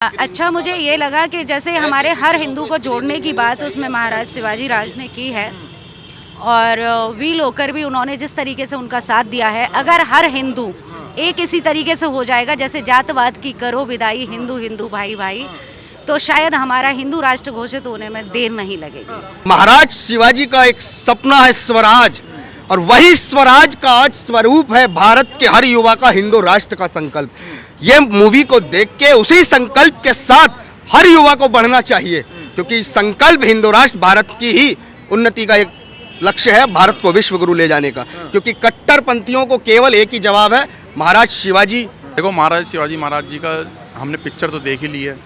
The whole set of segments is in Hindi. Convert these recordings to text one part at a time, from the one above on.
अच्छा, मुझे ये लगा कि जैसे हमारे हर हिंदू को जोड़ने की बात उसमें महाराज शिवाजी राज ने की है और वीर होकर भी उन्होंने जिस तरीके से उनका साथ दिया है। अगर हर हिंदू एक इसी तरीके से हो जाएगा जैसे जातवाद की करो विदाई, हिंदू हिंदू भाई भाई, तो शायद हमारा हिंदू राष्ट्र घोषित होने में देर नहीं लगेगी। महाराज शिवाजी का एक सपना है स्वराज, और वही स्वराज का आज स्वरूप है भारत के हर युवा का हिंदू राष्ट्र का संकल्प। ये मूवी को देख के उसी संकल्प के साथ हर युवा को बढ़ना चाहिए, क्योंकि संकल्प हिंदू राष्ट्र भारत की ही उन्नति का एक लक्ष्य है, भारत को विश्व गुरु ले जाने का। क्योंकि कट्टरपंथियों को केवल एक ही जवाब है, महाराज शिवाजी। देखो, महाराज शिवाजी महाराज जी का हमने पिक्चर तो देख ही ली है।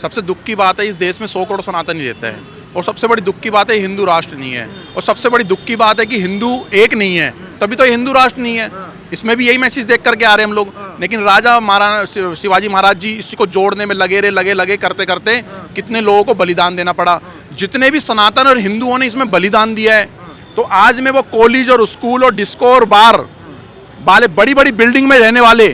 सबसे दुख की बात है इस देश में 100 करोड़ सनातनी रहता है, और सबसे बड़ी दुख की बात है हिंदू राष्ट्र नहीं है, और सबसे बड़ी दुख की बात है कि हिंदू एक नहीं है, तभी तो हिंदू राष्ट्र नहीं है। इसमें भी यही मैसेज देख करके आ रहे हैं हम लोग। लेकिन राजा महाराज शिवाजी महाराज जी इसको जोड़ने में लगे करते करते कितने लोगों को बलिदान देना पड़ा। जितने भी सनातन और हिंदुओं ने इसमें बलिदान दिया है, तो आज में वो कॉलेज और स्कूल और डिस्को और बार वाले बड़ी बड़ी बिल्डिंग में रहने वाले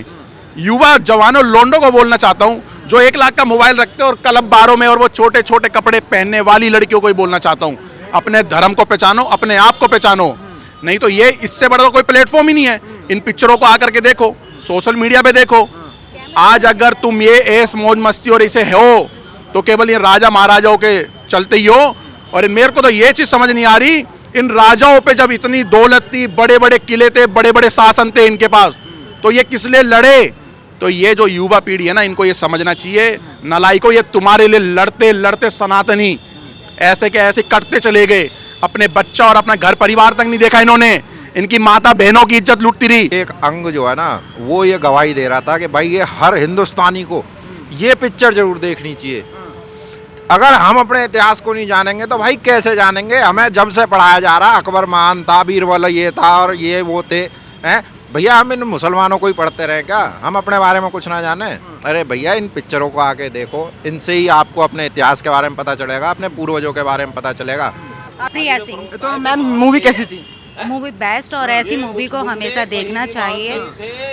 युवा जवानों लोंडों को बोलना चाहता हूँ, जो 1 लाख का मोबाइल रखते हैं और क्लब बारों में और वो छोटे छोटे कपड़े पहनने वाली लड़कियों को ही बोलना चाहता हूँ, अपने धर्म को पहचानो, अपने आप को पहचानो। नहीं तो ये इससे बड़ा कोई प्लेटफॉर्म ही नहीं है। इन पिक्चरों को आकर के देखो, सोशल मीडिया पे देखो। आज अगर तुम ये ऐस मौज मस्ती और इसे हो तो केवल ये राजा महाराजाओं के चलते ही हो। और मेरे को तो ये चीज समझ नहीं आ रही, इन राजाओं पे जब इतनी दौलत थी, बड़े बड़े किले थे, बड़े बड़े शासन थे इनके पास, तो ये किस लिए लड़े? तो ये जो युवा पीढ़ी है ना, इनको ये समझना चाहिए, नलायकों, ये तुम्हारे लिए लड़ते लड़ते सनातनी ऐसे के ऐसे कटते चले गए। अपने बच्चा और अपना घर परिवार तक नहीं देखा इन्होंने, इनकी माता बहनों की इज्जत लूटती रही। एक अंग जो है ना, वो ये गवाही दे रहा था कि भाई ये हर हिंदुस्तानी को ये पिक्चर जरूर देखनी चाहिए। अगर हम अपने इतिहास को नहीं जानेंगे तो भाई कैसे जानेंगे? हमें जब से पढ़ाया जा रहा, अकबर महान था, बीरबल ये था और ये वो थे, हैं भैया? हम इन मुसलमानों को ही पढ़ते रहे क्या? हम अपने बारे में कुछ ना जाने? अरे भैया, इन पिक्चरों को आके देखो, इनसे ही आपको अपने इतिहास के बारे में पता चलेगा, अपने पूर्वजों के बारे में पता चलेगा। प्रिया सिंह। तो मैम, मूवी कैसी थी? मूवी बेस्ट, और ऐसी मूवी को हमेशा देखना चाहिए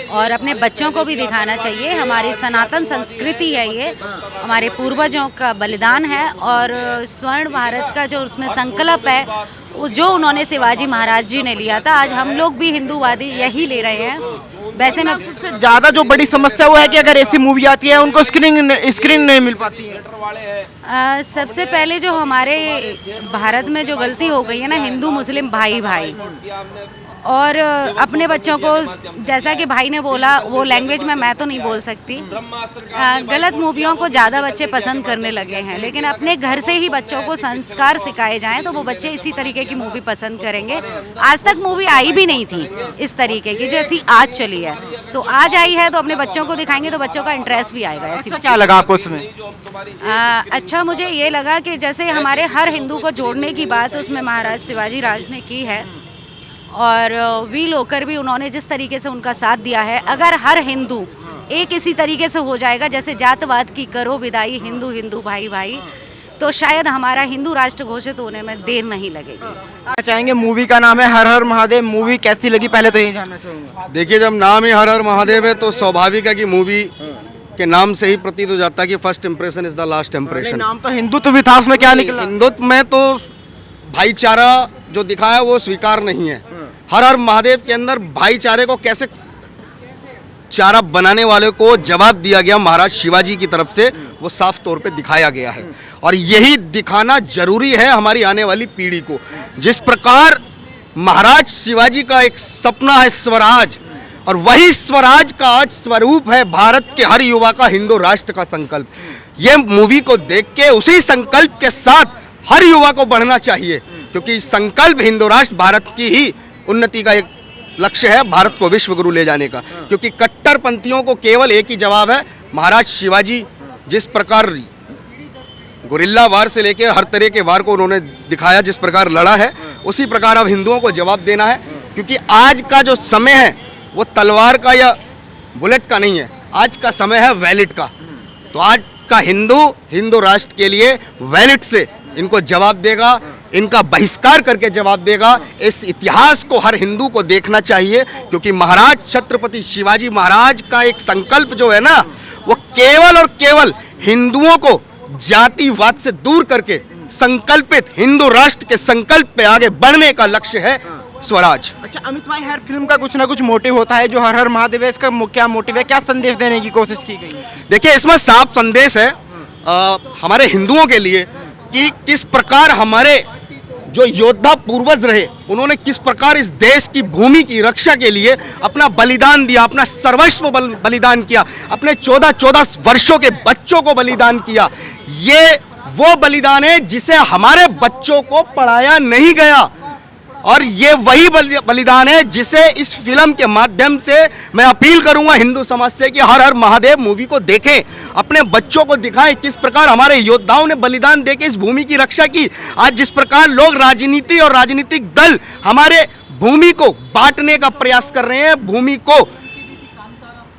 और अपने बच्चों को भी दिखाना चाहिए। हमारी सनातन संस्कृति है ये, हमारे पूर्वजों का बलिदान है, और स्वर्ण भारत का जो उसमें संकल्प है, जो उन्होंने शिवाजी महाराज जी ने लिया था, आज हम लोग भी हिंदूवादी यही ले रहे हैं। वैसे में सबसे ज़्यादा जो बड़ी समस्या वो है कि अगर ऐसी मूवी आती है उनको स्क्रीन नहीं मिल पाती है। सबसे पहले जो हमारे भारत में जो गलती हो गई है ना, हिंदू मुस्लिम भाई भाई, और अपने बच्चों को, जैसा कि भाई ने बोला, वो लैंग्वेज में मैं तो नहीं बोल सकती, गलत मूवियों को ज़्यादा बच्चे पसंद करने लगे हैं। लेकिन अपने घर से ही बच्चों को संस्कार सिखाए जाएं तो वो बच्चे इसी तरीके की मूवी पसंद करेंगे। आज तक मूवी आई भी नहीं थी इस तरीके की जैसी आज चली है, तो आज आई है तो अपने बच्चों को दिखाएंगे तो बच्चों का इंटरेस्ट भी आएगा। ऐसी क्या लगा आपको उसमें? अच्छा, मुझे ये लगा कि जैसे हमारे हर हिंदू को जोड़ने की बात उसमें महाराज शिवाजी राज ने की है और वीर होकर भी उन्होंने जिस तरीके से उनका साथ दिया है। अगर हर हिंदू एक इसी तरीके से हो जाएगा जैसे जातवाद की करो विदाई, हिंदू हिंदू भाई भाई, तो शायद हमारा हिंदू राष्ट्र घोषित होने में देर नहीं लगेगी। आप चाहेंगे, मूवी का नाम है हर हर महादेव, मूवी कैसी लगी पहले तो ये जानना चाहूँगा। देखिए, जब नाम ही हर हर महादेव है तो स्वाभाविक है कि मूवी के नाम से ही प्रतीत हो जाता है कि first impression is the last impression. नाम तो हिंदुत्व भी था, उसमें क्या निकला? हिंदुत्व में तो भाईचारा जो दिखाया वो स्वीकार नहीं है। हर हर महादेव के अंदर भाईचारे को कैसे चारा बनाने वाले को जवाब दिया गया महाराज शिवाजी की तरफ से, वो साफ तौर पे दिखाया गया है। और यही दिखाना जरूरी है हमारी आने वाली पीढ़ी को। जिस प्रकार महाराज शिवाजी का एक सपना है स्वराज, और वही स्वराज का आज स्वरूप है भारत के हर युवा का हिंदू राष्ट्र का संकल्प। ये मूवी को देख के उसी संकल्प के साथ हर युवा को बढ़ना चाहिए, क्योंकि संकल्प हिंदू राष्ट्र भारत की ही उन्नति का एक लक्ष्य है, भारत को विश्व गुरु ले जाने का। क्योंकि कट्टरपंथियों को केवल एक ही जवाब है, महाराज शिवाजी जिस प्रकार गुरिल्ला वार से लेकर हर तरह के वार को उन्होंने दिखाया, जिस प्रकार लड़ा है, उसी प्रकार अब हिंदुओं को जवाब देना है। क्योंकि आज का जो समय है वो तलवार का या बुलेट का नहीं है, आज का समय है वैलिड का। तो आज का हिंदू राष्ट्र के लिए वैलिड से इनको जवाब देगा, इनका बहिष्कार करके जवाब देगा। इस इतिहास को हर हिंदू को देखना चाहिए, क्योंकि महाराज छत्रपति शिवाजी महाराज का एक संकल्प जो है ना, वो केवल और केवल हिंदुओं को जातिवाद से दूर करके संकल्पित हिंदू राष्ट्र के संकल्प पे आगे बढ़ने का लक्ष्य है स्वराज। अच्छा अमित भाई, हर फिल्म का कुछ ना कुछ मोटिव होता है, जो हर हर महादेव है, इसका क्या मोटिव है, क्या संदेश देने की कोशिश की गई है? देखिए इसमें साफ संदेश है हमारे हिंदुओं के लिए कि किस प्रकार हमारे जो योद्धा पूर्वज रहे उन्होंने किस प्रकार इस देश की भूमि की रक्षा के लिए अपना बलिदान दिया, अपना सर्वस्व बलिदान किया, अपने 14-14 वर्षों के बच्चों को बलिदान किया। ये वो बलिदान है जिसे हमारे बच्चों को पढ़ाया नहीं गया और ये वही बलिदान है जिसे इस फिल्म के माध्यम से मैं अपील करूंगा हिंदू समाज से कि हर हर महादेव मूवी को देखें, अपने बच्चों को दिखाएं किस प्रकार हमारे योद्धाओं ने बलिदान देके इस भूमि की रक्षा की। आज जिस प्रकार लोग राजनीति और राजनीतिक दल हमारे भूमि को बांटने का प्रयास कर रहे हैं, भूमि को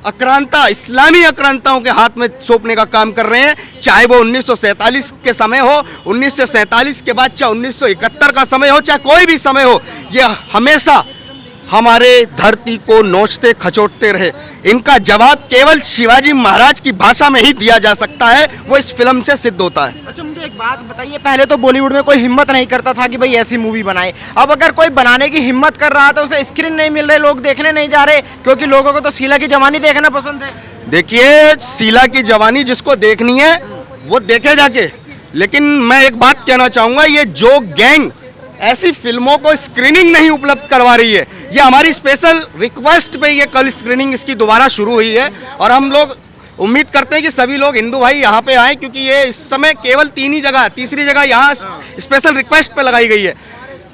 आक्रांता इस्लामी आक्रांताओं के हाथ में सौंपने का काम कर रहे हैं, चाहे वो 1947 के समय हो, 1947 के बाद चाहे 1971 का समय हो, चाहे कोई भी समय हो, ये हमेशा हमारे धरती को नोचते खचोटते रहे। इनका जवाब केवल शिवाजी महाराज की भाषा में ही दिया जा सकता है, वो इस फिल्म से सिद्ध होता है। अच्छा मुझे एक बात बताइए, पहले तो बॉलीवुड में कोई हिम्मत नहीं करता था कि भाई ऐसी मूवी बनाए, अब अगर कोई बनाने की हिम्मत कर रहा है तो उसे स्क्रीन नहीं मिल रहे, लोग देखने नहीं जा रहे, क्योंकि लोगों को तो शीला की जवानी देखना पसंद है। देखिए शीला की जवानी जिसको देखनी है वो देखे जाके, लेकिन मैं एक बात कहना चाहूँगा, ये जो गैंग ऐसी फिल्मों को स्क्रीनिंग नहीं उपलब्ध करवा रही है, ये हमारी स्पेशल रिक्वेस्ट पे ये कल स्क्रीनिंग इसकी दोबारा शुरू हुई है और हम लोग उम्मीद करते हैं कि सभी लोग हिंदू भाई यहाँ पे आए, क्योंकि ये इस समय केवल 3 ही जगह, तीसरी जगह यहाँ स्पेशल रिक्वेस्ट पे लगाई गई है।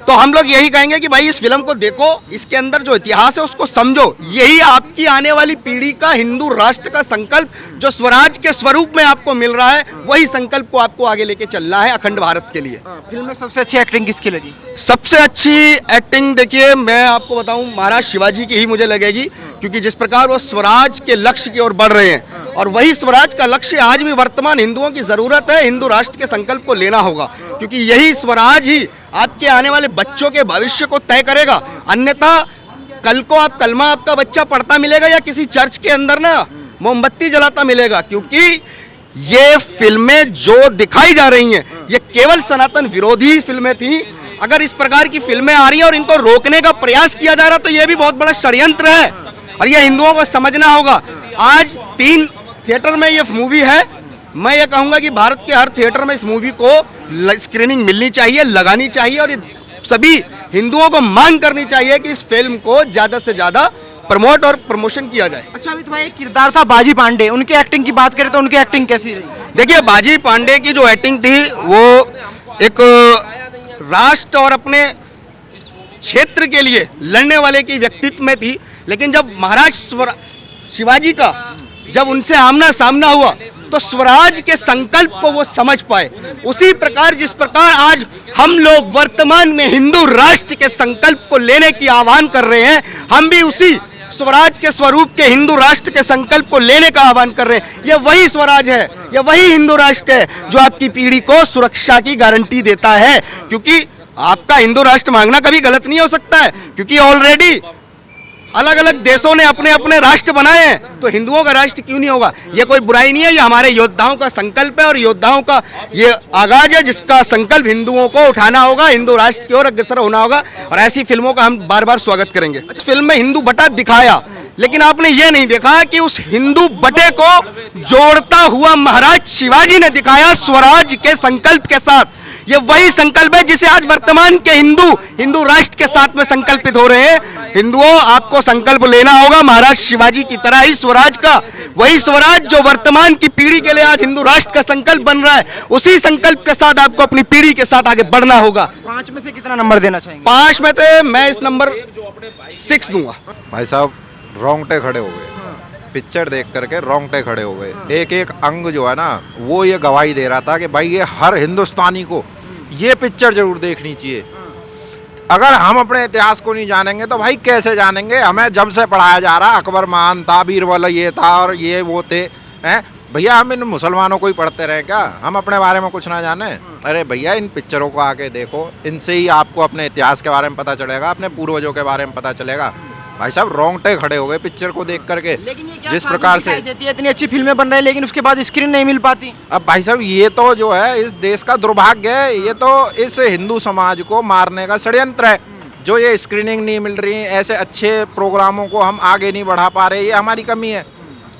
तो हम लोग यही कहेंगे कि भाई इस फिल्म को देखो, इसके अंदर जो इतिहास है उसको समझो, यही आपकी आने वाली पीढ़ी का हिंदू राष्ट्र का संकल्प जो स्वराज के स्वरूप में आपको मिल रहा है, वही संकल्प को आपको आगे लेके चलना है अखंड भारत के लिए। फिल्म में सबसे अच्छी एक्टिंग किसकी लगी? सबसे अच्छी एक्टिंग देखिए मैं आपको बताऊं महाराज शिवाजी की ही मुझे लगेगी, क्योंकि जिस प्रकार वो स्वराज के लक्ष्य की ओर बढ़ रहे हैं और वही स्वराज का लक्ष्य आज भी वर्तमान हिंदुओं की जरूरत है। हिंदू राष्ट्र के संकल्प को लेना होगा, क्योंकि यही स्वराज ही आपके आने वाले बच्चों के भविष्य को तय करेगा। अन्यथा कल को आप कलमा आपका बच्चा पढ़ता मिलेगा या किसी चर्च के अंदर ना मोमबत्ती जलाता मिलेगा, क्योंकि ये फिल्में जो दिखाई जा रही हैं ये केवल सनातन विरोधी फिल्में थी। अगर इस प्रकार की फिल्में आ रही हैं और इनको रोकने का प्रयास किया जा रहा तो ये भी बहुत बड़ा षड्यंत्र है और ये हिंदुओं को समझना होगा। आज 3 थिएटर में ये मूवी है, मैं ये कहूँगा कि भारत के हर थिएटर में इस मूवी को स्क्रीनिंग मिलनी चाहिए, लगानी चाहिए और ये सभी हिंदुओं को मांग करनी चाहिए कि इस फिल्म को ज़्यादा से ज़्यादा प्रमोट और प्रमोशन किया जाए। अच्छा अमित भाई, एक किरदार था बाजी पांडे, उनकी एक्टिंग की बात करें तो उनकी एक्टिंग कैसी रही? देखिए बाजी पांडे की जो एक्टिंग थी वो एक राष्ट्र और अपने क्षेत्र के लिए लड़ने वाले की व्यक्तित्व में थी, लेकिन जब महाराज शिवाजी का जब उनसे आमना सामना हुआ तो स्वराज के संकल्प को वो समझ पाए। उसी प्रकार जिस प्रकार आज हम लोग वर्तमान में हिंदू राष्ट्र के संकल्प को लेने की आह्वान कर रहे हैं, हम भी उसी स्वराज के स्वरूप के हिंदू राष्ट्र के संकल्प को लेने का आह्वान कर रहे हैं। ये वही स्वराज है, ये वही हिंदू राष्ट्र है जो आपकी पीढ़ी को सुरक्षा की गारंटी देता है, क्योंकि आपका हिंदू राष्ट्र मांगना कभी गलत नहीं हो सकता है, क्योंकि ऑलरेडी अलग अलग देशों ने अपने अपने राष्ट्र बनाए हैं, तो हिंदुओं का राष्ट्र क्यों नहीं होगा? ये कोई बुराई नहीं है, ये हमारे योद्धाओं का संकल्प है और योद्धाओं का ये आगाज है जिसका संकल्प हिंदुओं को उठाना होगा, हिंदू राष्ट्र की ओर अग्रसर होना होगा और ऐसी फिल्मों का हम बार बार स्वागत करेंगे। इस फिल्म में हिंदू बटा दिखाया, लेकिन आपने ये नहीं देखा कि उस हिंदू बटे को जोड़ता हुआ महाराज शिवाजी ने दिखाया स्वराज के संकल्प के साथ। ये वही संकल्प है जिसे आज वर्तमान के हिंदू राष्ट्र के साथ में संकल्पित हो रहे हैं। हिंदुओं आपको संकल्प लेना होगा महाराज शिवाजी की तरह ही स्वराज का, वही स्वराज जो वर्तमान की पीढ़ी के लिए आज हिंदू राष्ट्र का संकल्प बन रहा है, उसी संकल्प के साथ आपको अपनी पीढ़ी के साथ आगे बढ़ना होगा। 5 में से कितना नंबर देना चाहेंगे? 5 में तो मैं इस नंबर 6 दूंगा। भाई साहब रोंगटे खड़े हो गए, पिक्चर देख करके रोंगटे खड़े हो गए। एक एक अंग जो है ना वो ये गवाही दे रहा था कि भाई ये हर हिंदुस्तानी को ये पिक्चर जरूर देखनी चाहिए। अगर हम अपने इतिहास को नहीं जानेंगे तो भाई कैसे जानेंगे? हमें जब से पढ़ाया जा रहा अकबर महान था, बीरबल ये था और ये वो थे, हैं भैया हम इन मुसलमानों को ही पढ़ते रहे क्या? हम अपने बारे में कुछ ना जाने? अरे भैया इन पिक्चरों को आके देखो, इनसे ही आपको अपने इतिहास के बारे में पता चलेगा, अपने पूर्वजों के बारे में पता चलेगा। भाई साहब रोंगटे खड़े हो गए पिक्चर को देख करके। लेकिन ये क्या जिस खामी प्रकार दिखाई से देती है, इतनी अच्छी फिल्में बन रही है लेकिन उसके बाद स्क्रीन नहीं मिल पाती। अब भाई साहब ये तो जो है इस देश का दुर्भाग्य है, ये तो इस हिंदू समाज को मारने का षड्यंत्र है। जो ये स्क्रीनिंग नहीं मिल रही, ऐसे अच्छे प्रोग्रामों को हम आगे नहीं बढ़ा पा रहे, ये हमारी कमी है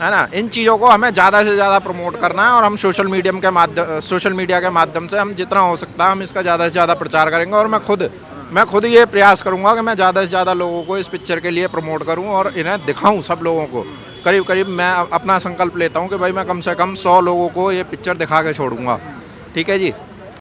ना। इन चीज़ों को हमें ज़्यादा से ज़्यादा प्रमोट करना है और हम सोशल मीडिया के माध्यम से हम जितना हो सकता है हम इसका ज़्यादा से ज़्यादा प्रचार करेंगे। और मैं खुद ये प्रयास करूंगा कि मैं ज़्यादा से ज़्यादा लोगों को इस पिक्चर के लिए प्रमोट करूं और इन्हें दिखाऊं सब लोगों को। करीब करीब मैं अपना संकल्प लेता हूं कि भाई मैं कम से कम 100 लोगों को ये पिक्चर दिखा के छोड़ूंगा। ठीक है जी।